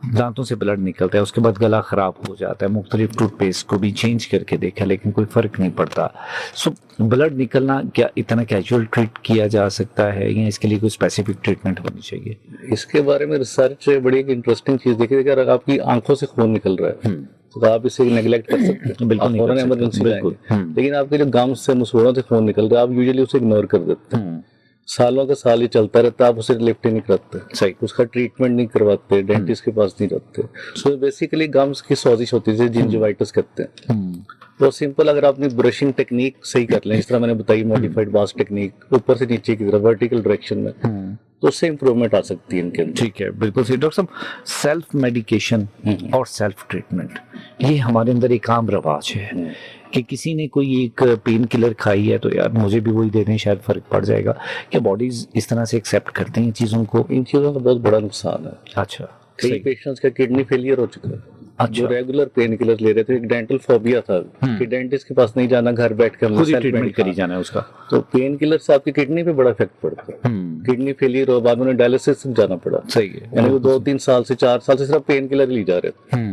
Speaker 1: दांतों से ब्लड निकलता है, उसके बाद गला ख़राब हो जाता है, मुख्तलिफ टूथपेस्ट को भी चेंज करके देखा लेकिन कोई फ़र्क नहीं पड़ता। सो ब्लड निकलना क्या इतना कैजुअल ट्रीट किया जा सकता है या इसके लिए कोई स्पेसिफिक ट्रीटमेंट होनी चाहिए?
Speaker 2: इसके बारे में रिसर्च बड़ी एक इंटरेस्टिंग चीज देखिए, अगर आपकी आंखों से खून निकल रहा है तो आप इसे नेग्लेक्ट कर सकते हैं,
Speaker 1: बिल्कुल नहीं कर सकते,
Speaker 2: इमरजेंसी
Speaker 1: बिल्कुल।
Speaker 2: लेकिन आपके जो गम्स से मसूड़ों से खून निकल रहा है, आप यूजुअली उसे इग्नोर कर देते हैं। सालों के साल ही चलता रहता है, आप उसे लिफ्ट ही नहीं कराते,
Speaker 1: सही,
Speaker 2: उसका ट्रीटमेंट नहीं करवाते, डेंटिस्ट के पास नहीं जाते। सो बेसिकली गम्स की सोजिश होती है, जिंजिवाइटिस कहते हैं। तो सिंपल अगर आपने ब्रशिंग टेक्निक सही कर लें, जिस तरह मैंने बताई मॉडिफाइड बास टेक्निक, ऊपर से नीचे की तरफ वर्टिकल डायरेक्शन में, तो उससे इंप्रूवमेंट आ सकती है इनके अंदर।
Speaker 1: ठीक है, बिल्कुल सही। डॉक्टर साहब, सेल्फ मेडिकेशन और सेल्फ ट्रीटमेंट ये हमारे अंदर एक आम रवाज है कि किसी ने कोई एक पेन किलर खाई है तो यार मुझे भी वही दे दें, शायद फर्क पड़ जाएगा। क्या बॉडीज इस तरह से एक्सेप्ट करती हैं चीज़ों को?
Speaker 2: इन चीज़ों का बहुत बड़ा नुकसान है।
Speaker 1: अच्छा,
Speaker 2: कई पेशेंट्स का किडनी फेलियर हो चुका है।
Speaker 1: अच्छा।
Speaker 2: जो रेगुलर पेन किलर ले रहे थे, एक डेंटल फोबिया था कि डेंटिस्ट के पास नहीं जाना, घर बैठ के
Speaker 1: खुद ही ट्रीटमेंट करी जाना है उसका।
Speaker 2: तो पेन किलर से आपकी किडनी पे बड़ा इफेक्ट पड़ता है। किडनी फेलियर हो, बाद में डायलिसिस जाना पड़ा।
Speaker 1: सही है,
Speaker 2: यानी वो 2-3 साल से 4 साल से सिर्फ पेन किलर ली जा रहे थे।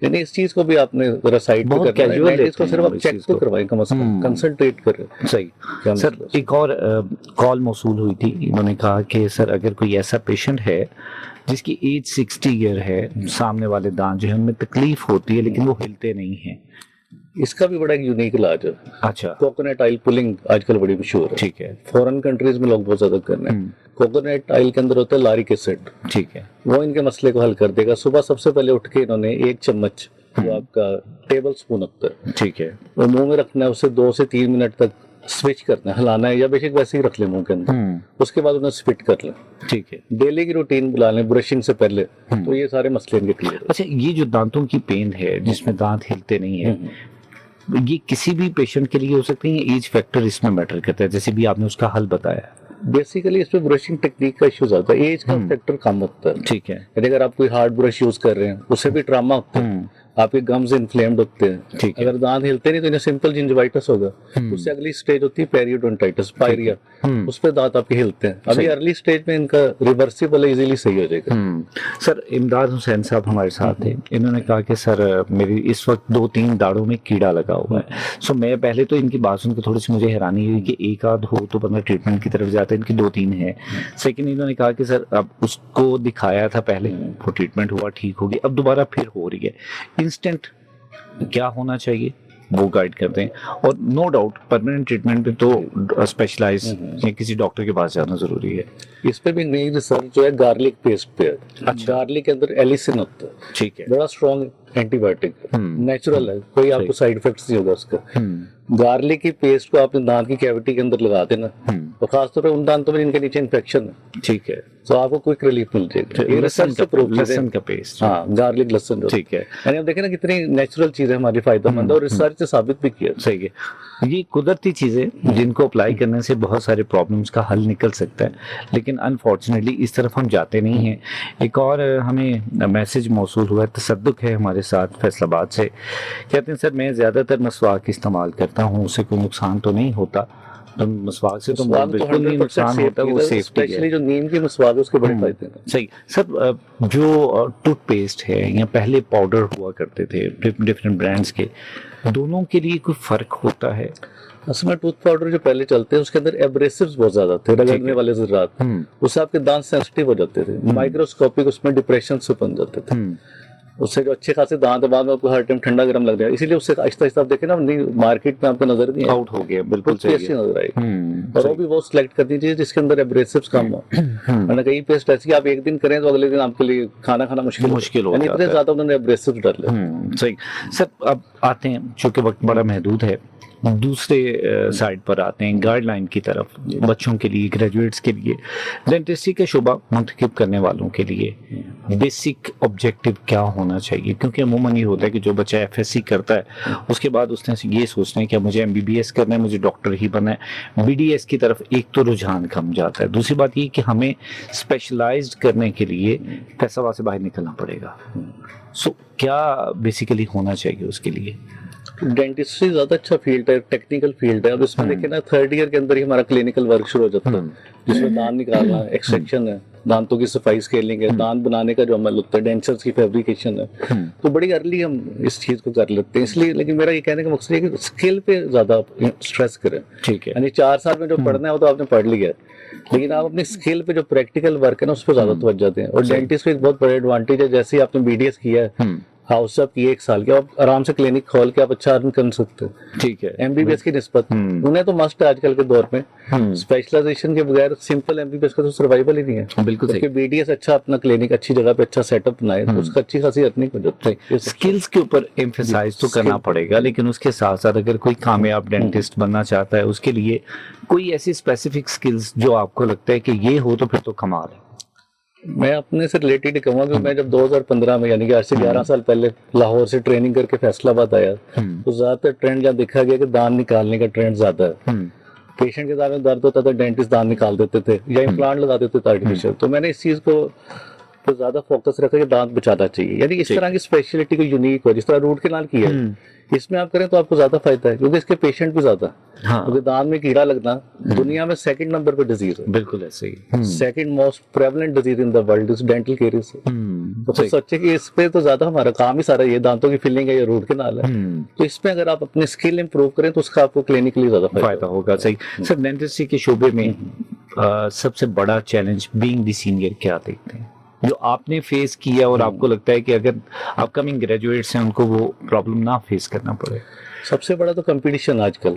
Speaker 2: यानी इस चीज को भी आपने जरा साइड पे करना है, इसको सिर्फ आप चेक तो करवाएं, कम से कम कंसंट्रेट करें।
Speaker 1: सही। सर एक और कॉल मौसूल हुई थी, इन्होंने कहा कि सर अगर कोई ऐसा पेशेंट है जिसकी एज 60 ईयर है, सामने वाले दांत जो है उनमें तकलीफ होती है लेकिन वो हिलते नहीं हैं,
Speaker 2: इसका भी बड़ा एक यूनिक इलाज है।
Speaker 1: अच्छा,
Speaker 2: कोकोनट ऑयल पुलिंग आजकल बड़ी मशहूर है।
Speaker 1: ठीक है।
Speaker 2: फॉरेन कंट्रीज में लोग बहुत ज्यादा कर रहे हैं। कोकोनट ऑयल के अंदर होता है लारिक एसिड,
Speaker 1: ठीक है,
Speaker 2: वो इनके मसले को हल कर देगा। सुबह सबसे पहले उठ के इन्होंने 1 चम्मच, जो आपका टेबल स्पून होता है,
Speaker 1: ठीक है,
Speaker 2: वो मुंह में रखना है, उसे 2 से 3 मिनट तक स्विच करना है, हिलाना है, या बेशक वैसे ही रख ले मुंह के अंदर। उसके बाद उन्हें स्पिट कर लें। ठीक है, डेली की रूटीन बुला लें ब्रशिंग से पहले, तो ये सारे मसले इनके क्लियर हो।
Speaker 1: अच्छा, ये जो दांतों की पेन है जिसमें दांत हिलते नहीं है, ये किसी भी पेशेंट के लिए हो सकती है? एज फैक्टर इसमें मैटर करता है, जैसे भी आपने उसका हल बताया?
Speaker 2: बेसिकली इसमें ब्रशिंग टेक्निक का इश्यूज आता है, एज का फैक्टर कम होता है।
Speaker 1: ठीक है।
Speaker 2: यदि अगर आप कोई हार्ड ब्रश यूज कर रहे हैं, उससे भी ट्रामा होता है, आपके गम्स इन्फ्लेम्ड होते हैं।
Speaker 1: ठीक है।
Speaker 2: अगर दांत हिलते नहीं तो इन्हें सिंपल जिंजिवाइटिस होगा। उससे अगली स्टेज होती है पेरियोडोंटाइटिस, पायरिया, उस पे दांत आपके हिलते हैं। अभी अर्ली स्टेज में इनका रिवर्सिबल इजीली सही हो जाएगा।
Speaker 1: सर इमदाद हुसैन साहब हमारे साथ थे, इन्होंने कहा कि सर मेरी इस वक्त 2-3 दाढ़ों में कीड़ा लगा हुआ है। सो मैं पहले तो इनकी बात सुन के थोड़ी सी मुझे हैरानी हुई कि एक आध हो तो बंदा ट्रीटमेंट की तरफ जाता है, इनकी 2-3 है। सेकंड इन्होंने कहा कि सर अब उसको दिखाया था पहले, वो ट्रीटमेंट हुआ, ठीक होगी, अब दोबारा फिर हो रही है, इंस्टेंट क्या होना चाहिए वो गाइड करते हैं। और नो डाउट परमानेंट ट्रीटमेंट में तो स्पेशलाइज या किसी डॉक्टर के पास जाना जरूरी है।
Speaker 2: इस पे भी नई रिसर्च जो है गार्लिक पेस्ट पे है। अच्छा। गार्लिक के अंदर एलिसिन होता है, ठीक है, बड़ा स्ट्रॉन्ग एंटीबायोटिक, नेचुरल है, कोई आपको साइड इफेक्ट्स नहीं होगा उसका। गार्लिक की पेस्ट को आपने दांत की कैविटी के अंदर लगा देना, और खासतौर पर उन दांतों में जिनके नीचे इन्फेक्शन है, ठीक है, तो आपको क्विक रिलीफ मिल जाएगा। ये रिसर्च से प्रूव है।
Speaker 1: लहसुन का पेस्ट,
Speaker 2: हाँ, गार्लिक लहसुन, ठीक है। यानी आप देखें ना कितनी नेचुरल चीज है, हमारी फायदेमंद है, और रिसर्च से साबित भी किया।
Speaker 1: सही है, ये कुदरती चीजें जिनको अप्लाई करने से बहुत सारे प्रॉब्लम्स का हल निकल सकता है, लेकिन अनफॉर्चुनेटली इस तरफ हम जाते नहीं हैं। एक और हमें मैसेज मौसूल हुआ है, तसद्दुक है हमारे साथ फैसलाबाद से, कहते हैं सर मैं ज्यादातर मसवाक इस्तेमाल करता हूँ, उससे कोई नुकसान तो नहीं होता? तो मसवाक से तो बिल्कुल नहीं नुकसान होता, वो सेफ्टी है।
Speaker 2: स्पेशली जो नीम की मसवाक है उसके बड़े फायदे हैं।
Speaker 1: सही। सर जो टूथपेस्ट है या पहले पाउडर हुआ करते थे डिफरेंट ब्रांड्स के, दोनों के लिए कोई फर्क होता है?
Speaker 2: असल में टूथ पाउडर जो पहले चलते हैं उसके अंदर एब्रेसिव्स बहुत ज्यादा थे, रगड़ने वाले ज़रात, उससे आपके दांत सेंसिटिव हो जाते थे, माइक्रोस्कोपिक उसमें डिप्रेशन से बन जाते थे। उससे जो अच्छे खासे दांत बाद में आपको हर टाइम ठंडा गर्म लग जाएगा, इसीलिए उससे आहिस्ता आहिस्ता आप देखें ना, नहीं मार्केट में आपको नजर नहीं
Speaker 1: आउट हो गया, बिल्कुल सही
Speaker 2: पेस्ट
Speaker 1: है।
Speaker 2: नजर आएगी। और वो भी वो सिलेक्ट करनी चाहिए जिसके अंदर एब्रेसिव्स कम हो, वरना कई पेस्ट ऐसी आप एक दिन करें तो अगले दिन आपके लिए खाना खाना मुश्किल
Speaker 1: हो
Speaker 2: यानी
Speaker 1: जाता
Speaker 2: इतने
Speaker 1: है।
Speaker 2: ज्यादा उन्होंने एब्रेसिव्स डाले।
Speaker 1: सही। सर अब आते हैं, चूंकि वक्त बड़ा महदूद है, दूसरे साइड पर आते हैं गाइडलाइन की तरफ। बच्चों के लिए, ग्रेजुएट्स के लिए, डेंटिस्ट्री का शुबा मुंतखब करने वालों के लिए बेसिक ऑब्जेक्टिव क्या होना चाहिए? क्योंकि अमूमन ये होता है कि जो बच्चा एफएससी करता है उसके बाद उसने ये सोचना है कि मुझे एमबीबीएस करना है, मुझे डॉक्टर ही बनना है। बीडीएस की तरफ एक तो रुझान कम जाता है, दूसरी बात ये कि हमें स्पेशलाइज्ड करने के लिए पैसा से बाहर निकलना पड़ेगा। सो क्या बेसिकली होना चाहिए उसके लिए?
Speaker 2: डेंटिस्ट्री ज्यादा अच्छा फील्ड है, टेक्निकल फील्ड है। अब इसमें देखिए ना, थर्ड ईयर के अंदर ही हमारा क्लिनिकल वर्क शुरू हो जाता है, जिसमें दांत निकालना, एक्सट्रैक्शन है, दांतों की सफाई, स्केलिंग है, दांत बनाने का जो अमल होता है, डेंचर्स की फैब्रिकेशन है। तो बड़ी अर्ली हम इस चीज को कर लेते हैं, इसलिए। लेकिन मेरा ये कहने का मकसद है कि स्किल पे ज्यादा स्ट्रेस करें।
Speaker 1: ठीक है।
Speaker 2: यानी 4 साल में जो पढ़ना है वो तो आपने पढ़ लिया है, लेकिन आप अपनी स्किल पे जो प्रैक्टिकल वर्क है ना उस पर ज्यादा तवज्जो दें। और डेंटिस्ट का एक बहुत बड़ा एडवांटेज है, जैसे ही आपने बीडीएस किया है, हाउस आप किए 1 साल के, आप आराम से क्लिनिक खोल के आप अच्छा अर्न कर सकते हैं।
Speaker 1: ठीक है।
Speaker 2: एमबीबीएस की निस्बत उन्हें तो मस्ट है आजकल के दौर में। स्पेशलाइजेशन के बगैर सिंपल एमबीबीएस का तो सर्वाइवल ही नहीं है।
Speaker 1: बिल्कुल सही।
Speaker 2: क्योंकि बीडीएस अच्छा अपना क्लिनिक अच्छी जगह पे अच्छा सेटअप बनाए तो उसका अच्छी खासी अर्निंग हो जाती है।
Speaker 1: स्किल्स के ऊपर एम्फेसाइज तो करना पड़ेगा, लेकिन उसके साथ साथ अगर कोई कामयाब डेंटिस्ट बनना चाहता है उसके लिए कोई ऐसी स्पेसिफिक स्किल्स जो आपको लगता है कि ये हो तो फिर तो कमाल है?
Speaker 2: मैं अपने से रिलेटेड कहूँगा कि मैं जब 2015 में, यानी कि आज से 11 साल पहले लाहौर से ट्रेनिंग करके फैसलाबाद आया, तो ज्यादातर ट्रेंड जहाँ देखा गया कि दांत निकालने का ट्रेंड ज्यादा है। पेशेंट के दांत में दर्द होता था, डेंटिस्ट दांत निकाल देते थे या इम्प्लांट लगा देते थे आर्टिफिशियल। तो मैंने इस चीज को तो ज्यादा फोकस रखा कि दांत बचाना चाहिए, यानी इस तरह की स्पेशलिटी को यूनिक हो। जिस तरह रूट कैनाल की है, इसमें आप करें तो आपको ज्यादा फायदा है, क्योंकि इसके पेशेंट भी ज्यादा। क्योंकि दांत में कीड़ा लगना दुनिया में 2nd नंबर पे डिजीज है।
Speaker 1: बिल्कुल ऐसे ही।
Speaker 2: 2nd most prevalent disease in the world is dental caries. तो सोचे कि इस पे तो ज्यादा हमारा काम ही सारा ये दांतों की फिलिंग है, ये रूट कैनाल है। तो इसमें अगर आप अपने स्किल इंप्रूव करें तो उसका आपको क्लिनिकली ज्यादा
Speaker 1: फायदा होगा। सही। सर, डेंटिस्ट्री के शोबे में सबसे बड़ा चैलेंज बीइंग द सीनियर क्या देखते हैं, जो आपने फेस किया और आपको लगता है कि अगर अपकमिंग ग्रेजुएट्स हैं उनको वो प्रॉब्लम ना फेस करना पड़े?
Speaker 2: सबसे बड़ा तो कंपटीशन आजकल।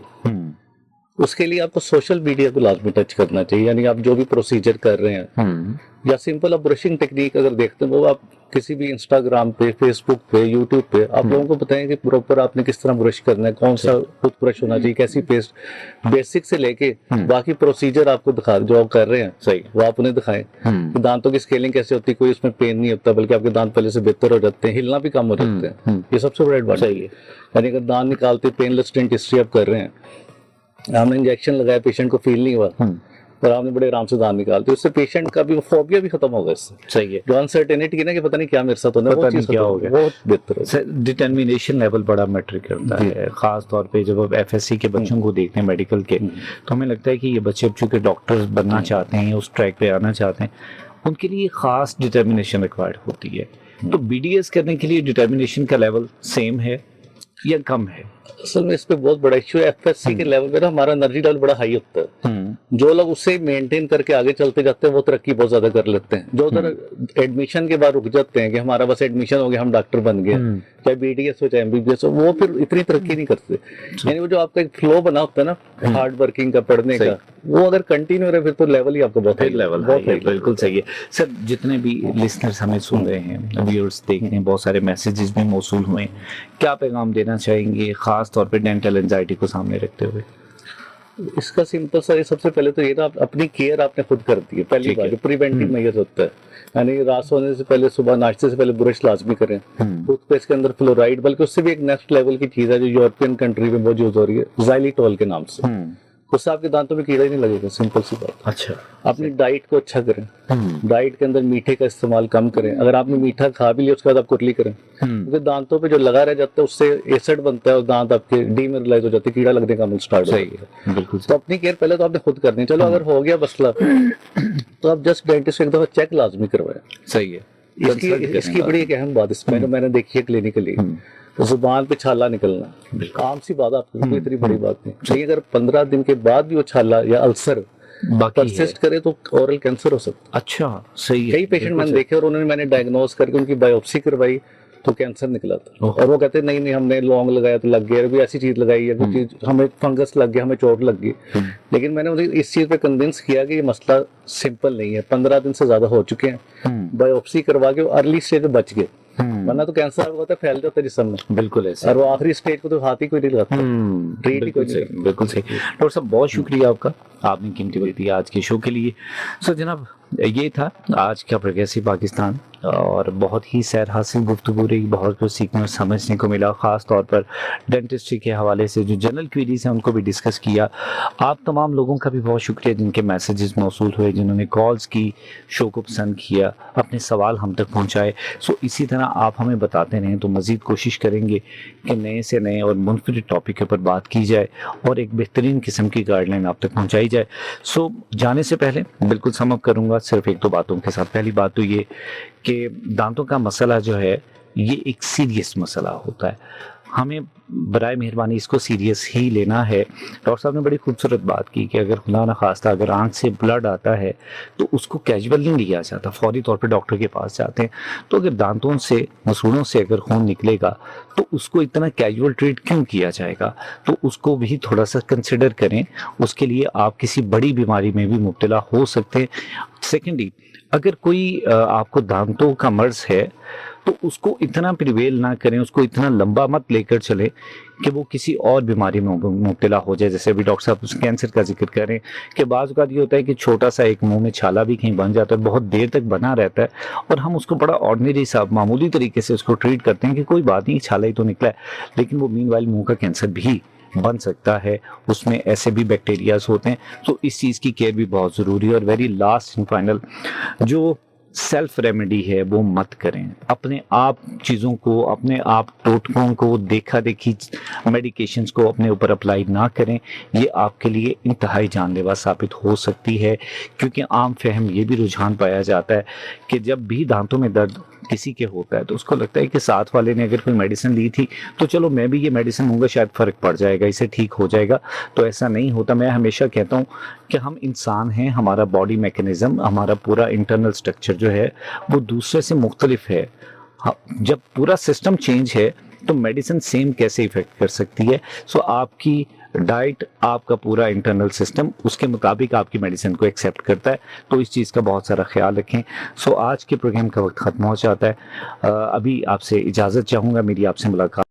Speaker 2: उसके लिए आपको सोशल मीडिया को लाजमी टच करना चाहिए, यानी आप जो भी प्रोसीजर कर रहे हैं, या सिंपल आप ब्रशिंग टेक्निक अगर देखते हैं वो आप किसी भी इंस्टाग्राम पे, फेसबुक पे, यूट्यूब पे आप लोगों को बताएं कि प्रॉपर आपने किस तरह ब्रश करना है, कौन सा टूथब्रश होना चाहिए, कैसी पेस्ट, बेसिक से लेके बाकी प्रोसीजर आपको दिखा, जो आप कर रहे हैं सही, वो आप उन्हें दिखाएं कि दांतों की स्केलिंग कैसे होती है, कोई उसमें पेन नहीं होता, बल्कि आपके दांत पहले से बेहतर हो जाते हैं, हिलना भी कम हो जाते हैं। ये सबसे बड़ा एडवांटेज है। यानी अगर दांत निकालते पेनलेस डेंटिस्ट्री आप कर रहे हैं, आपने इंजेक्शन लगाया, पेशेंट को फील नहीं हुआ, और आपने बड़े आराम से दांत निकालते, उससे पेशेंट का भी फोबिया भी खत्म होगा। इससे
Speaker 1: सही है।
Speaker 2: जो अनसर्टेनिटी ना कि पता नहीं क्या मेरे साथ होना है, वो चीज
Speaker 1: क्या हो गया,
Speaker 2: बहुत बेहतर है।
Speaker 1: डिटर्मिनेशन लेवल बड़ा मैटर करता है, खास तौर पे जब आप एफएससी के बच्चों को देखते हैं मेडिकल के, तो हमें लगता है कि ये बच्चे अब चूंकि डॉक्टर्स बनना चाहते हैं, उस ट्रैक पे आना चाहते हैं, उनके लिए खास डिटर्मिनेशन रिक्वायर्ड होती है। तो बीडीएस करने के लिए डिटर्मिनेशन का लेवल सेम है या कम है?
Speaker 2: असल में इस पे बहुत बड़ा इश्यू है। एफएससी के लेवल पे ना हमारा एनर्जी लेवल बड़ा हाई होता है। जो लोग उससे मेंटेन करके आगे चलते जाते हैं वो तरक्की बहुत ज्यादा कर लेते हैं। जो उधर एडमिशन के बाद रुक जाते हैं कि हमारा बस एडमिशन हो गया, हम डॉक्टर बन गए, चाहे बीडीएस हो चाहे एमबीबीएस हो, वो फिर इतनी तरक्की नहीं करते। यानी वो जो आपका एक फ्लो बना होता है ना हार्ड वर्किंग का, पढ़ने का, वो अगर कंटिन्यू रहे फिर तो लेवल ही आपका बहुत हाई लेवल।
Speaker 1: बिल्कुल सही है। सर, जितने भी लिसनर्स हमें सुन रहे हैं, व्यूअर्स देख रहे हैं, बहुत सारे मैसेजेस भी मौसूल हुए हैं, क्या पैगाम देना चाहेंगे खास तौर पे डेंटल एंजाइटी को सामने रखते हुए?
Speaker 2: इसका सिंपल सा सबसे पहले तो ये ना, अपनी केयर आपने खुद कर दी है। पहली बात जो प्रिवेंटिव मेजर होता है, यानी रात सोने से पहले, सुबह नाश्ते से पहले ब्रश लाजमी करें। टूथपेस्ट के अंदर फ्लोराइड, बल्कि उससे भी एक नेक्स्ट लेवल की चीज है जो यूरोपियन कंट्री में बहुत यूज हो रही है, ज़ाइलिटॉल के नाम से। उससे आपके दांतों में कीड़ा ही नहीं लगेगा, सिंपल सी बात।
Speaker 1: अच्छा।
Speaker 2: अपनी डाइट को अच्छा करें, डाइट के अंदर मीठे का इस्तेमाल कम करें। अगर आपने मीठा खा भी लिया उसके बाद आप कुरली करें, क्योंकि दांतों पे जो लगा रह जाता है उससे एसिड बनता है और दांत आपके डीमिनरलाइज हो जाते हैं, कीड़ा लगने का अमल स्टार्ट हो जाता है।
Speaker 1: बिल्कुल।
Speaker 2: तो अपनी केयर पहले तो आपने खुद करनी है। चलो अगर हो गया मसला तो आप जस्ट डेंटिस्ट एक दफा चेक लाजमी करवाएं।
Speaker 1: सही है।
Speaker 2: इसकी बड़ी एक अहम बात इसमें जो मैंने देखी है क्लिनिकली, तो जुबान पे छाला निकलना आम सी बात, आपको कोई इतनी बड़ी बात नहीं। लेकिन अगर 15 दिन के बाद भी वो छाला या अल्सर परसिस्ट करे तो ओरल कैंसर हो सकता है।
Speaker 1: अच्छा, सही है।
Speaker 2: कई पेशेंट मैंने देखे और मैंने डायग्नोज करके उनकी बायोप्सी करवाई तो कैंसर निकला था।
Speaker 1: ओह।
Speaker 2: और वो कहते नहीं नहीं हमने लौंग लगाया तो लग गया, कोई ऐसी चीज लगाई है, कोई चीज हमें फंगस लग गया, हमें चोट लग गई। लेकिन मैंने उन्हें इस चीज पे कन्विंस किया कि ये मसला सिंपल नहीं है, 15 दिन से ज्यादा हो चुके हैं, बायोप्सी करवा के अर्ली स्टेज पे बच गए, वरना तो कैंसर होता है फैल जाता है जिस्म में,
Speaker 1: बिल्कुल ऐसे।
Speaker 2: और वो आखिरी स्टेज को तो हाथ ही कोई नहीं लगाता, ट्रीट ही कोई
Speaker 1: बिल्कुल
Speaker 2: नहीं
Speaker 1: सही, बिल्कुल सही। डॉक्टर साहब बहुत शुक्रिया आपका, आपने कीमती वक्त दिया आज के शो के लिए। सो जनाब ये था आज का प्रोग्रेसिव पाकिस्तान, और बहुत ही सैर हासिल गुफ्तगू रही, बहुत कुछ सीखने और समझने को मिला, ख़ास तौर पर डेंटिस्ट्री के हवाले से जो जनरल क्वेरीज हैं उनको भी डिस्कस किया। आप तमाम लोगों का भी बहुत शुक्रिया जिनके मैसेजेस मौसूल हुए, जिन्होंने कॉल्स की, शो को पसंद किया, अपने सवाल हम तक पहुँचाए। सो इसी तरह आप हमें बताते रहें तो मज़ीद कोशिश करेंगे कि नए से नए और मुनफरिद टॉपिक के ऊपर बात की जाए और एक बेहतरीन किस्म की गाइडलाइन आप तक पहुँचाई जाए। सो जाने से पहले बिल्कुल सम अप करूँगा सिर्फ एक दो बातों के साथ। पहली बात तो ये कि दांतों का मसला जो है ये एक सीरियस मसला होता है, हमें बराए मेहरबानी इसको सीरियस ही लेना है। डॉक्टर साहब ने बड़ी खूबसूरत बात की कि अगर खुदा न खास्ता अगर आंख से ब्लड आता है तो उसको कैजुअल नहीं लिया जाता, फौरी तौर पे डॉक्टर के पास जाते हैं। तो अगर दांतों से, मसूड़ों से अगर खून निकलेगा तो उसको इतना कैजुअल ट्रीट क्यों किया जाएगा, तो उसको भी थोड़ा सा कंसिडर करें। उसके लिए आप किसी बड़ी बीमारी में भी मुब्तला हो सकते हैं। सेकेंडली, अगर कोई आपको दांतों का मर्ज है तो उसको इतना प्रिवेल ना करें, उसको इतना लंबा मत लेकर चलें कि वो किसी और बीमारी में मुब्तला हो जाए। जैसे अभी डॉक्टर साहब कैंसर का जिक्र करें कि बाज़ औक़ात ये होता है कि छोटा सा एक मुंह में छाला भी कहीं बन जाता है, बहुत देर तक बना रहता है, और हम उसको बड़ा ऑर्डिनरी सा मामूली तरीके से उसको ट्रीट करते हैं कि कोई बात नहीं, छाला ही तो निकला है, लेकिन वो मीनवाइल मुंह का कैंसर भी बन सकता है, उसमें ऐसे भी बैक्टीरियाज होते हैं। तो इस चीज़ की केयर भी बहुत ज़रूरी है। और वेरी लास्ट एंड फाइनल, जो सेल्फ रेमेडी है वो मत करें, अपने आप चीज़ों को, अपने आप टोटकों को, देखा देखी मेडिकेशंस को अपने ऊपर अप्लाई ना करें। ये आपके लिए इंतहाई जानलेवा साबित हो सकती है, क्योंकि आम फहम ये भी रुझान पाया जाता है कि जब भी दांतों में दर्द किसी के होता है तो उसको लगता है कि साथ वाले ने अगर कोई मेडिसिन ली थी तो चलो मैं भी ये मेडिसिन लूँगा, शायद फ़र्क पड़ जाएगा, इससे ठीक हो जाएगा। तो ऐसा नहीं होता। मैं हमेशा कहता हूँ कि हम इंसान हैं, हमारा बॉडी मैकेनिज़्म, हमारा पूरा इंटरनल स्ट्रक्चर जो है वो दूसरे से मुख्तलिफ है। जब पूरा सिस्टम चेंज है तो मेडिसिन सेम कैसे इफेक्ट कर सकती है। सो आपकी डाइट, आपका पूरा इंटरनल सिस्टम उसके मुताबिक आपकी मेडिसिन को एक्सेप्ट करता है। तो इस चीज़ का बहुत सारा ख्याल रखें। सो आज के प्रोग्राम का वक्त ख़त्म हो जाता है। अभी आपसे इजाज़त चाहूँगा, मेरी आपसे मुलाकात